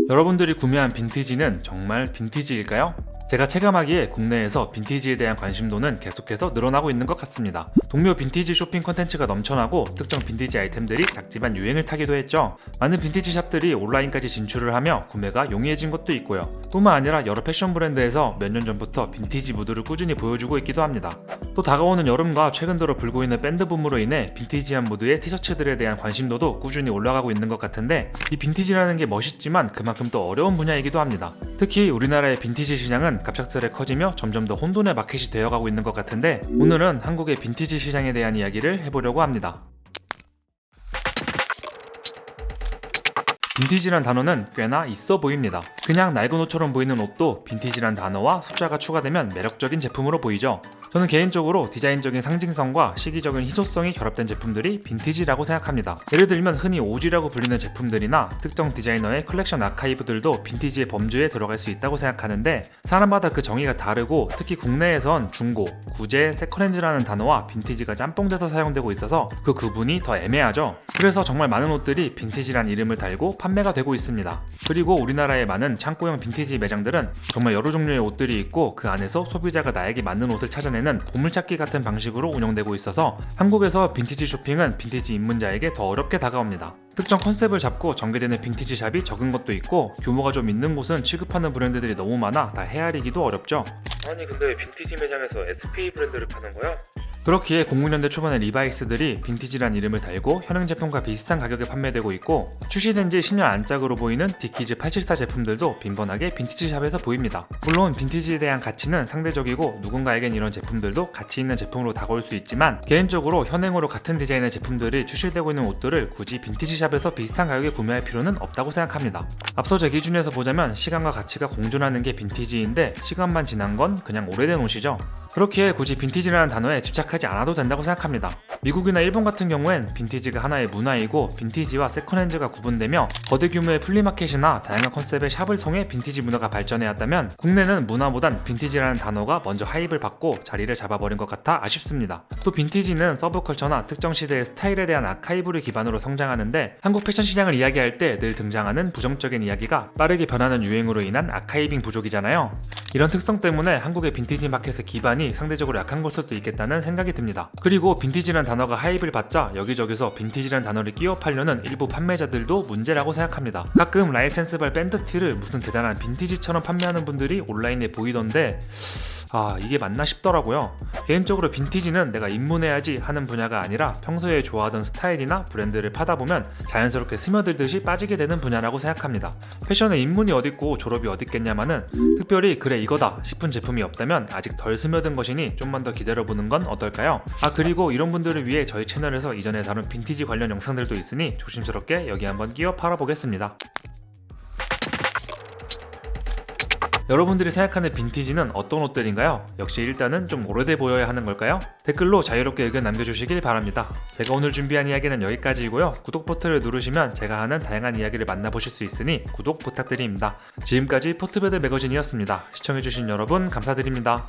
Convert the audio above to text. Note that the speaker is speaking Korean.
여러분들이 구매한 빈티지는 정말 빈티지일까요? 제가 체감하기에 국내에서 빈티지에 대한 관심도는 계속해서 늘어나고 있는 것 같습니다. 동묘 빈티지 쇼핑 콘텐츠가 넘쳐나고 특정 빈티지 아이템들이 작지만 유행을 타기도 했죠. 많은 빈티지 샵들이 온라인까지 진출을 하며 구매가 용이해진 것도 있고요. 뿐만 아니라 여러 패션 브랜드에서 몇 년 전부터 빈티지 무드를 꾸준히 보여주고 있기도 합니다. 또 다가오는 여름과 최근 들어 불고 있는 밴드 붐으로 인해 빈티지한 무드의 티셔츠들에 대한 관심도도 꾸준히 올라가고 있는 것 같은데, 이 빈티지라는 게 멋있지만 그만큼 또 어려운 분야이기도 합니다. 특히 우리나라의 빈티지 시장은 갑작스레 커지며 점점 더 혼돈의 마켓이 되어가고 있는 것 같은데, 오늘은 한국의 빈티지 시장에 대한 이야기를 해보려고 합니다. 빈티지란 단어는 꽤나 있어 보입니다. 그냥 낡은 옷처럼 보이는 옷도 빈티지란 단어와 숫자가 추가되면 매력적인 제품으로 보이죠. 저는 개인적으로 디자인적인 상징성과 시기적인 희소성이 결합된 제품들이 빈티지라고 생각합니다. 예를 들면 흔히 오지라고 불리는 제품들이나 특정 디자이너의 컬렉션 아카이브들도 빈티지의 범주에 들어갈 수 있다고 생각하는데, 사람마다 그 정의가 다르고 특히 국내에선 중고, 구제, 세컨핸즈라는 단어와 빈티지가 짬뽕돼서 사용되고 있어서 그 구분이 더 애매하죠. 그래서 정말 많은 옷들이 빈티지란 이름을 달고 판매가 되고 있습니다. 그리고 우리나라의 많은 창고형 빈티지 매장들은 정말 여러 종류의 옷들이 있고 그 안에서 소비자가 나에게 맞는 옷을 찾아내는 보물찾기 같은 방식으로 운영되고 있어서 한국에서 빈티지 쇼핑은 빈티지 입문자에게 더 어렵게 다가옵니다. 특정 컨셉을 잡고 전개되는 빈티지 샵이 적은 것도 있고, 규모가 좀 있는 곳은 취급하는 브랜드들이 너무 많아 다 헤아리기도 어렵죠. 아니 근데 왜 빈티지 매장에서 SPA 브랜드를 파는 거야? 그렇기에 00년대 초반의 리바이스들이 빈티지란 이름을 달고 현행 제품과 비슷한 가격에 판매되고 있고, 출시된 지 10년 안짝으로 보이는 디키즈 874 제품들도 빈번하게 빈티지 샵에서 보입니다. 물론 빈티지에 대한 가치는 상대적이고 누군가에겐 이런 제품들도 가치 있는 제품으로 다가올 수 있지만, 개인적으로 현행으로 같은 디자인의 제품들이 출시되고 있는 옷들을 굳이 빈티지 샵에서 비슷한 가격에 구매할 필요는 없다고 생각합니다. 앞서 제 기준에서 보자면 시간과 가치가 공존하는 게 빈티지인데, 시간만 지난 건 그냥 오래된 옷이죠. 그렇기에 굳이 빈티지라는 단어에 집착하지 않아도 된다고 생각합니다. 미국이나 일본 같은 경우엔 빈티지가 하나의 문화이고 빈티지와 세컨핸즈가 구분되며, 거대 규모의 플리마켓이나 다양한 컨셉의 샵을 통해 빈티지 문화가 발전해왔다면, 국내는 문화보단 빈티지라는 단어가 먼저 하입을 받고 자리를 잡아버린 것 같아 아쉽습니다. 또 빈티지는 서브컬처나 특정 시대의 스타일에 대한 아카이브를 기반으로 성장하는데, 한국 패션 시장을 이야기할 때 늘 등장하는 부정적인 이야기가 빠르게 변하는 유행으로 인한 아카이빙 부족이잖아요. 이런 특성 때문에 한국의 빈티지 마켓의 기반이 상대적으로 약한 걸 수도 있겠다는 생각이 듭니다. 그리고 빈티지란 단어가 하입을 받자 여기저기서 빈티지란 단어를 끼워 팔려는 일부 판매자들도 문제라고 생각합니다. 가끔 라이센스발 밴드티를 무슨 대단한 빈티지처럼 판매하는 분들이 온라인에 보이던데, 이게 맞나 싶더라고요. 개인적으로 빈티지는 내가 입문해야지 하는 분야가 아니라 평소에 좋아하던 스타일이나 브랜드를 파다 보면 자연스럽게 스며들듯이 빠지게 되는 분야라고 생각합니다. 패션에 입문이 어딨고 졸업이 어딨겠냐마는, 특별히 그래 이거다 싶은 제품이 없다면 아직 덜 스며든 것이니 좀만 더 기다려보는 건 어떨까요? 그리고 이런 분들을 위해 저희 채널에서 이전에 다룬 빈티지 관련 영상들도 있으니 조심스럽게 여기 한번 끼워 팔아보겠습니다. 여러분들이 생각하는 빈티지는 어떤 옷들인가요? 역시 일단은 좀 오래돼 보여야 하는 걸까요? 댓글로 자유롭게 의견 남겨주시길 바랍니다. 제가 오늘 준비한 이야기는 여기까지이고요. 구독 버튼을 누르시면 제가 하는 다양한 이야기를 만나보실 수 있으니 구독 부탁드립니다. 지금까지 포트베드 매거진이었습니다. 시청해주신 여러분 감사드립니다.